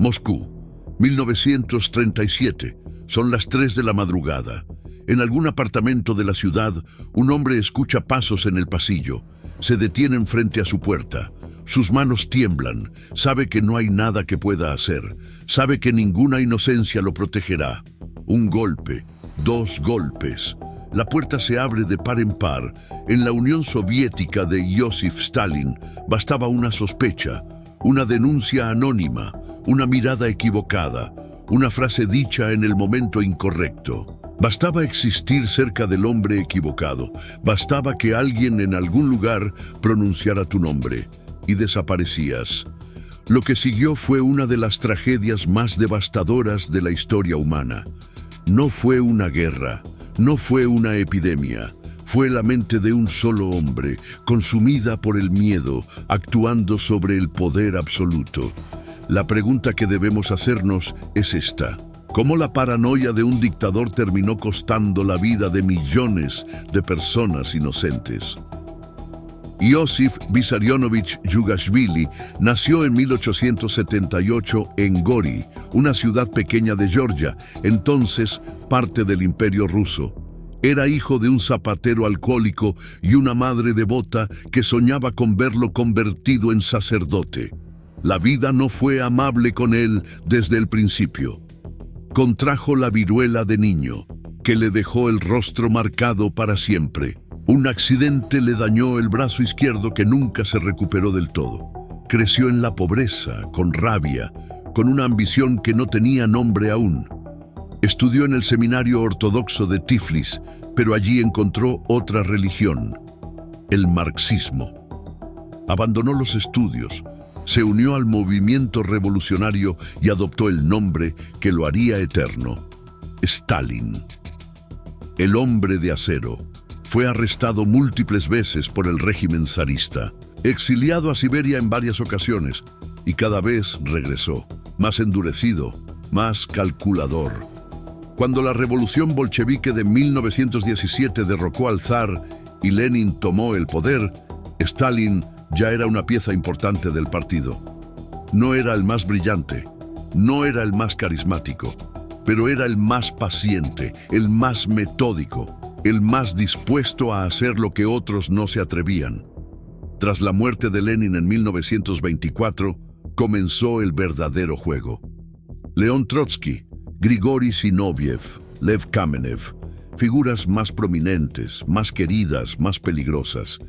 Moscú, 1937. Son las 3 de la madrugada. En algún apartamento de la ciudad, un hombre escucha pasos en el pasillo. Se detienen frente a su puerta. Sus manos tiemblan. Sabe que no hay nada que pueda hacer. Sabe que ninguna inocencia lo protegerá. Un golpe, 2 golpes. La puerta se abre de par en par. En la Unión Soviética de Joseph Stalin bastaba una sospecha, una denuncia anónima, una mirada equivocada, una frase dicha en el momento incorrecto. Bastaba existir cerca del hombre equivocado. Bastaba que alguien en algún lugar pronunciara tu nombre y desaparecías. Lo que siguió fue una de las tragedias más devastadoras de la historia humana. No fue una guerra, no fue una epidemia. Fue la mente de un solo hombre, consumida por el miedo, actuando sobre el poder absoluto. La pregunta que debemos hacernos es esta: ¿cómo la paranoia de un dictador terminó costando la vida de millones de personas inocentes? Iosif Vissarionovich Yugashvili nació en 1878 en Gori, una ciudad pequeña de Georgia, entonces parte del Imperio Ruso. Era hijo de un zapatero alcohólico y una madre devota que soñaba con verlo convertido en sacerdote. La vida no fue amable con él desde el principio. Contrajo la viruela de niño, que le dejó el rostro marcado para siempre. Un accidente le dañó el brazo izquierdo que nunca se recuperó del todo. Creció en la pobreza, con rabia, con una ambición que no tenía nombre aún. Estudió en el seminario ortodoxo de Tiflis, pero allí encontró otra religión, el marxismo. Abandonó los estudios, se unió al movimiento revolucionario y adoptó el nombre que lo haría eterno: Stalin. El hombre de acero. Fue arrestado múltiples veces por el régimen zarista, exiliado a Siberia en varias ocasiones, y cada vez regresó, más endurecido, más calculador. Cuando la revolución bolchevique de 1917 derrocó al zar y Lenin tomó el poder, Stalin ya era una pieza importante del partido. No era el más brillante, no era el más carismático, pero era el más paciente, el más metódico, el más dispuesto a hacer lo que otros no se atrevían. Tras la muerte de Lenin en 1924, comenzó el verdadero juego. León Trotsky, Grigori Zinoviev, Lev Kamenev, figuras más prominentes, más queridas, más peligrosas.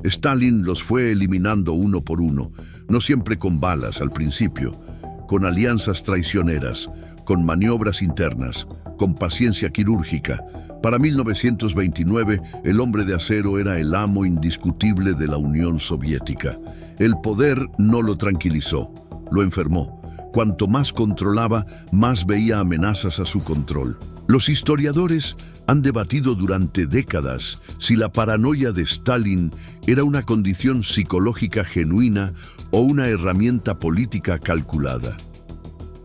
Stalin los fue eliminando uno por uno, no siempre con balas al principio, con alianzas traicioneras, con maniobras internas, con paciencia quirúrgica. Para 1929, el hombre de acero era el amo indiscutible de la Unión Soviética. El poder no lo tranquilizó, lo enfermó. Cuanto más controlaba, más veía amenazas a su control. Los historiadores han debatido durante décadas si la paranoia de Stalin era una condición psicológica genuina o una herramienta política calculada.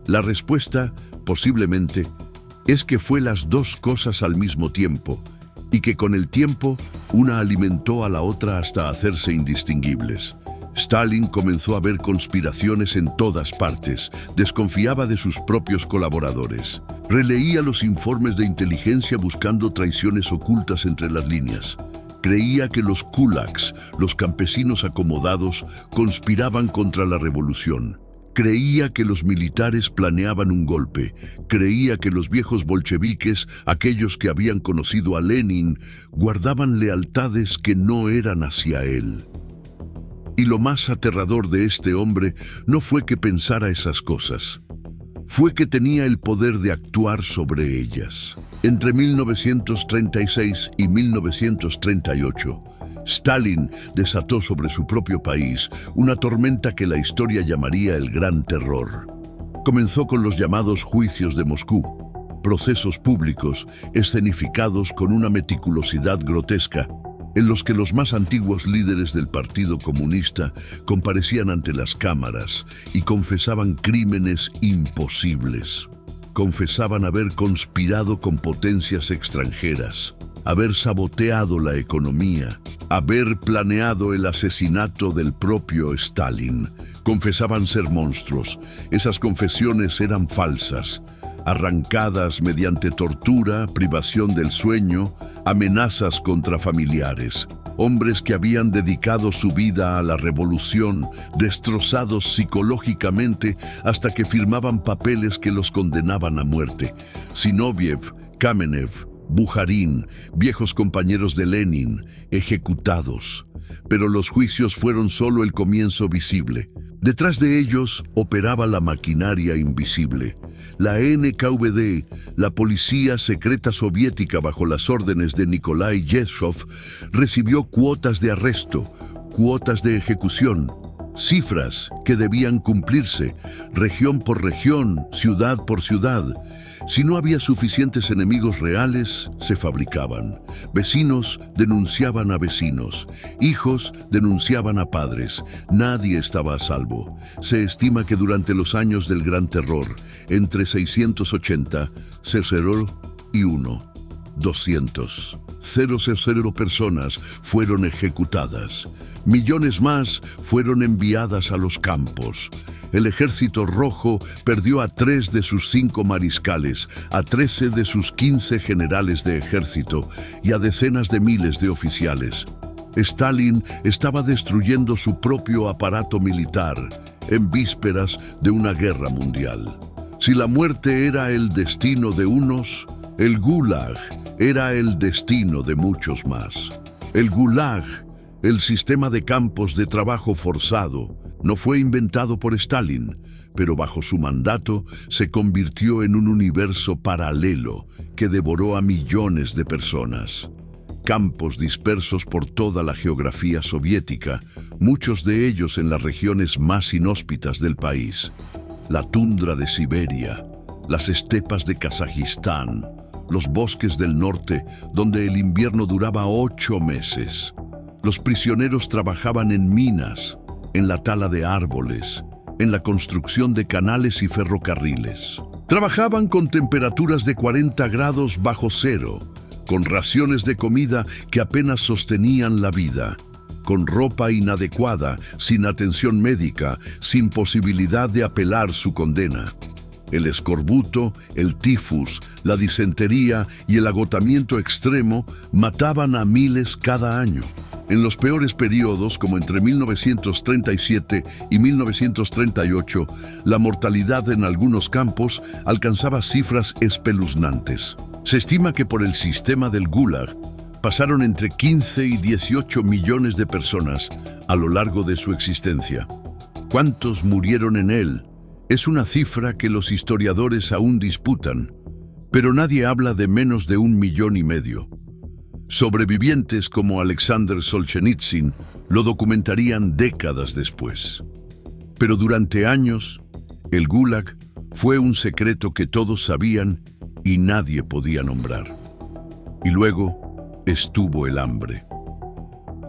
La respuesta, posiblemente, es que fue las dos cosas al mismo tiempo, y que con el tiempo una alimentó a la otra hasta hacerse indistinguibles. Stalin comenzó a ver conspiraciones en todas partes, desconfiaba de sus propios colaboradores. Releía los informes de inteligencia buscando traiciones ocultas entre las líneas. Creía que los kulaks, los campesinos acomodados, conspiraban contra la revolución. Creía que los militares planeaban un golpe. Creía que los viejos bolcheviques, aquellos que habían conocido a Lenin, guardaban lealtades que no eran hacia él. Y lo más aterrador de este hombre no fue que pensara esas cosas. Fue que tenía el poder de actuar sobre ellas. Entre 1936 y 1938, Stalin desató sobre su propio país una tormenta que la historia llamaría el Gran Terror. Comenzó con los llamados juicios de Moscú, procesos públicos escenificados con una meticulosidad grotesca, en los que los más antiguos líderes del Partido Comunista comparecían ante las cámaras y confesaban crímenes imposibles. Confesaban haber conspirado con potencias extranjeras, haber saboteado la economía, haber planeado el asesinato del propio Stalin. Confesaban ser monstruos. Esas confesiones eran falsas, arrancadas mediante tortura, privación del sueño, amenazas contra familiares. Hombres que habían dedicado su vida a la revolución, destrozados psicológicamente hasta que firmaban papeles que los condenaban a muerte. Zinoviev, Kamenev, Bujarin, viejos compañeros de Lenin, ejecutados. Pero los juicios fueron solo el comienzo visible. Detrás de ellos operaba la maquinaria invisible. La NKVD, la policía secreta soviética bajo las órdenes de Nikolai Yezhov, recibió cuotas de arresto, cuotas de ejecución, cifras que debían cumplirse, región por región, ciudad por ciudad. Si no había suficientes enemigos reales, se fabricaban. Vecinos denunciaban a vecinos. Hijos denunciaban a padres. Nadie estaba a salvo. Se estima que durante los años del Gran Terror, entre 680, 200 personas fueron ejecutadas. Millones más fueron enviadas a los campos. El Ejército Rojo perdió a 3 de sus 5 mariscales, a 13 de sus 15 generales de ejército y a decenas de miles de oficiales. Stalin estaba destruyendo su propio aparato militar en vísperas de una guerra mundial. Si la muerte era el destino de unos, el Gulag era el destino de muchos más. El Gulag, el sistema de campos de trabajo forzado, no fue inventado por Stalin, pero bajo su mandato se convirtió en un universo paralelo que devoró a millones de personas. Campos dispersos por toda la geografía soviética, muchos de ellos en las regiones más inhóspitas del país. La tundra de Siberia, las estepas de Kazajistán, los bosques del norte, donde el invierno duraba 8 meses. Los prisioneros trabajaban en minas, en la tala de árboles, en la construcción de canales y ferrocarriles. Trabajaban con temperaturas de 40 grados bajo cero, con raciones de comida que apenas sostenían la vida, con ropa inadecuada, sin atención médica, sin posibilidad de apelar su condena. El escorbuto, el tifus, la disentería y el agotamiento extremo mataban a miles cada año. En los peores periodos, como entre 1937 y 1938, la mortalidad en algunos campos alcanzaba cifras espeluznantes. Se estima que por el sistema del Gulag pasaron entre 15 y 18 millones de personas a lo largo de su existencia. ¿Cuántos murieron en él? Es una cifra que los historiadores aún disputan, pero nadie habla de menos de 1,5 millones. Sobrevivientes como Alexander Solzhenitsyn lo documentarían décadas después. Pero durante años, el Gulag fue un secreto que todos sabían y nadie podía nombrar. Y luego estuvo el hambre.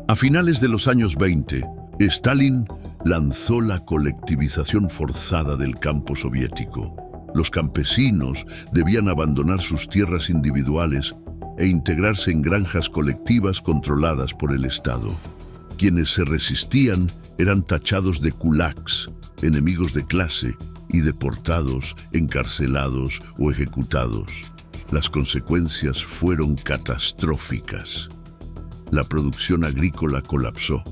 A finales de los años 20, Stalin lanzó la colectivización forzada del campo soviético. Los campesinos debían abandonar sus tierras individuales e integrarse en granjas colectivas controladas por el Estado. Quienes se resistían eran tachados de kulaks, enemigos de clase, y deportados, encarcelados o ejecutados. Las consecuencias fueron catastróficas. La producción agrícola colapsó.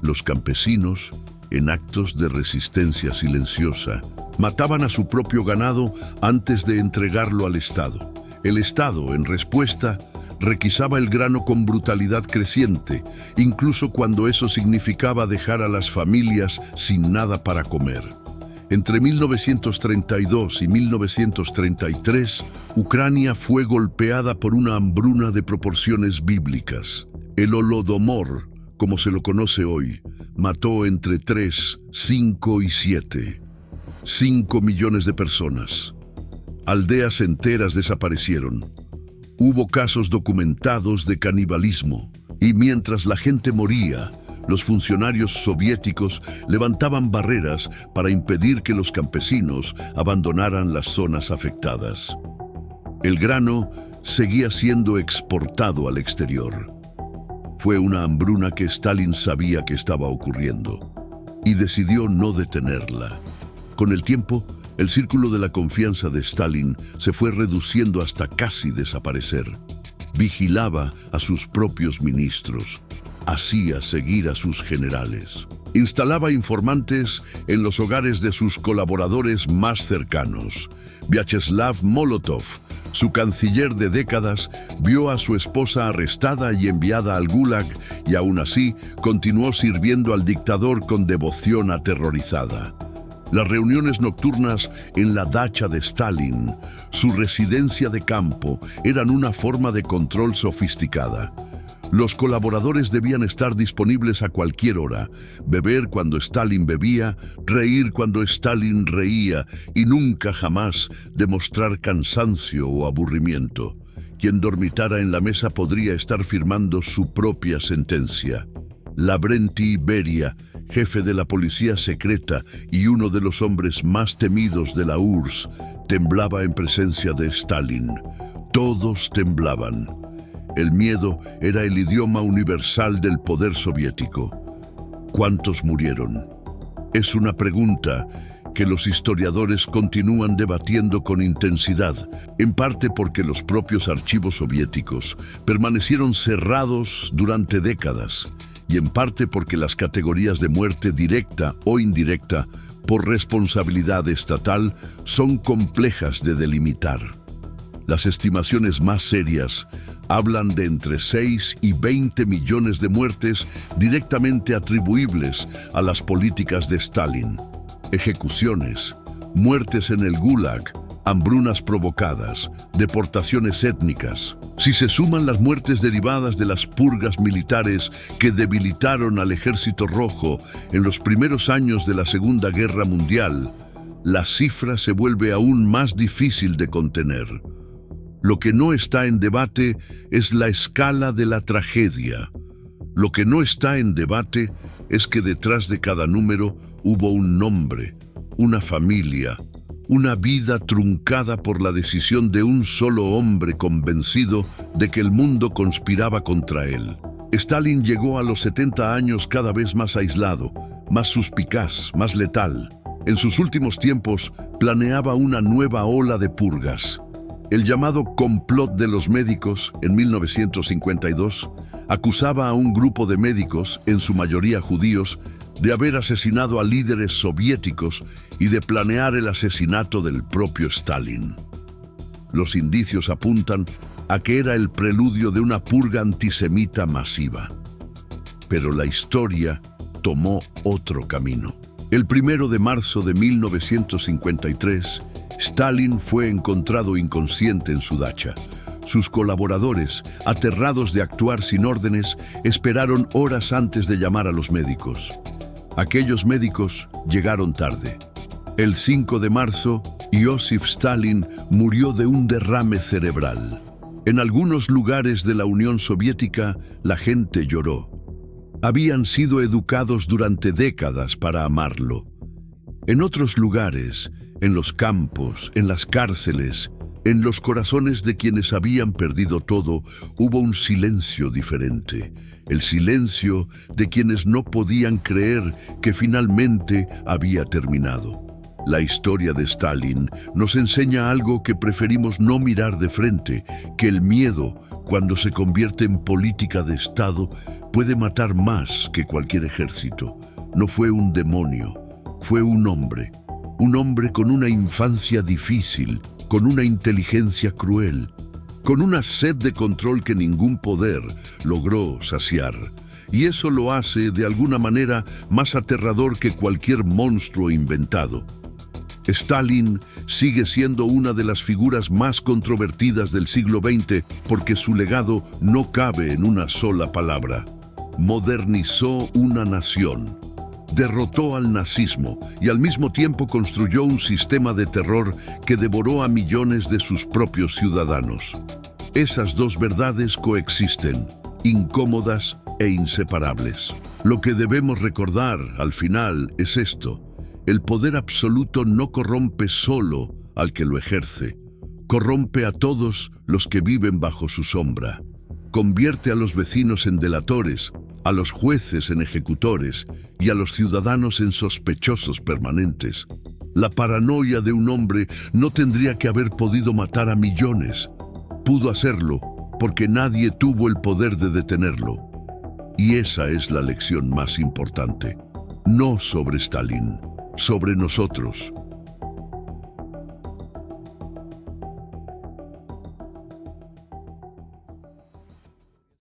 Los campesinos, en actos de resistencia silenciosa, mataban a su propio ganado antes de entregarlo al Estado. El Estado, en respuesta, requisaba el grano con brutalidad creciente, incluso cuando eso significaba dejar a las familias sin nada para comer. Entre 1932 y 1933, Ucrania fue golpeada por una hambruna de proporciones bíblicas. El Holodomor, como se lo conoce hoy, mató entre 3, 5 y 7. 5 millones de personas. Aldeas enteras desaparecieron. Hubo casos documentados de canibalismo, y mientras la gente moría, los funcionarios soviéticos levantaban barreras para impedir que los campesinos abandonaran las zonas afectadas. El grano seguía siendo exportado al exterior. Fue una hambruna que Stalin sabía que estaba ocurriendo y decidió no detenerla. Con el tiempo, el círculo de la confianza de Stalin se fue reduciendo hasta casi desaparecer. Vigilaba a sus propios ministros, hacía seguir a sus generales. Instalaba informantes en los hogares de sus colaboradores más cercanos. Vyacheslav Molotov, su canciller de décadas, vio a su esposa arrestada y enviada al Gulag y aún así continuó sirviendo al dictador con devoción aterrorizada. Las reuniones nocturnas en la dacha de Stalin, su residencia de campo, eran una forma de control sofisticada. Los colaboradores debían estar disponibles a cualquier hora, beber cuando Stalin bebía, reír cuando Stalin reía y nunca jamás demostrar cansancio o aburrimiento. Quien dormitara en la mesa podría estar firmando su propia sentencia. Lavrenti Beria, jefe de la policía secreta y uno de los hombres más temidos de la URSS, temblaba en presencia de Stalin. Todos temblaban. El miedo era el idioma universal del poder soviético. ¿Cuántos murieron? Es una pregunta que los historiadores continúan debatiendo con intensidad, en parte porque los propios archivos soviéticos permanecieron cerrados durante décadas, y en parte porque las categorías de muerte directa o indirecta por responsabilidad estatal son complejas de delimitar. Las estimaciones más serias hablan de entre 6 y 20 millones de muertes directamente atribuibles a las políticas de Stalin. Ejecuciones, muertes en el Gulag, hambrunas provocadas, deportaciones étnicas. Si se suman las muertes derivadas de las purgas militares que debilitaron al Ejército Rojo en los primeros años de la Segunda Guerra Mundial, la cifra se vuelve aún más difícil de contener. Lo que no está en debate es la escala de la tragedia. Lo que no está en debate es que detrás de cada número hubo un nombre, una familia, una vida truncada por la decisión de un solo hombre convencido de que el mundo conspiraba contra él. Stalin llegó a los 70 años cada vez más aislado, más suspicaz, más letal. En sus últimos tiempos planeaba una nueva ola de purgas. El llamado complot de los médicos, en 1952, acusaba a un grupo de médicos, en su mayoría judíos, de haber asesinado a líderes soviéticos y de planear el asesinato del propio Stalin. Los indicios apuntan a que era el preludio de una purga antisemita masiva. Pero la historia tomó otro camino. El 1 de marzo de 1953, Stalin fue encontrado inconsciente en su dacha. Sus colaboradores, aterrados de actuar sin órdenes, esperaron horas antes de llamar a los médicos. Aquellos médicos llegaron tarde. El 5 de marzo, Iosif Stalin murió de un derrame cerebral. En algunos lugares de la Unión Soviética, la gente lloró. Habían sido educados durante décadas para amarlo. En otros lugares, en los campos, en las cárceles, en los corazones de quienes habían perdido todo, hubo un silencio diferente. El silencio de quienes no podían creer que finalmente había terminado. La historia de Stalin nos enseña algo que preferimos no mirar de frente, que el miedo, cuando se convierte en política de Estado, puede matar más que cualquier ejército. No fue un demonio, fue un hombre con una infancia difícil, con una inteligencia cruel, con una sed de control que ningún poder logró saciar. Y eso lo hace, de alguna manera, más aterrador que cualquier monstruo inventado. Stalin sigue siendo una de las figuras más controvertidas del siglo XX porque su legado no cabe en una sola palabra. Modernizó una nación. Derrotó al nazismo y al mismo tiempo construyó un sistema de terror que devoró a millones de sus propios ciudadanos. Esas dos verdades coexisten, incómodas e inseparables. Lo que debemos recordar al final es esto: el poder absoluto no corrompe solo al que lo ejerce, corrompe a todos los que viven bajo su sombra. Convierte a los vecinos en delatores, a los jueces en ejecutores y a los ciudadanos en sospechosos permanentes. La paranoia de un hombre no tendría que haber podido matar a millones. Pudo hacerlo porque nadie tuvo el poder de detenerlo. Y esa es la lección más importante. No sobre Stalin, sobre nosotros.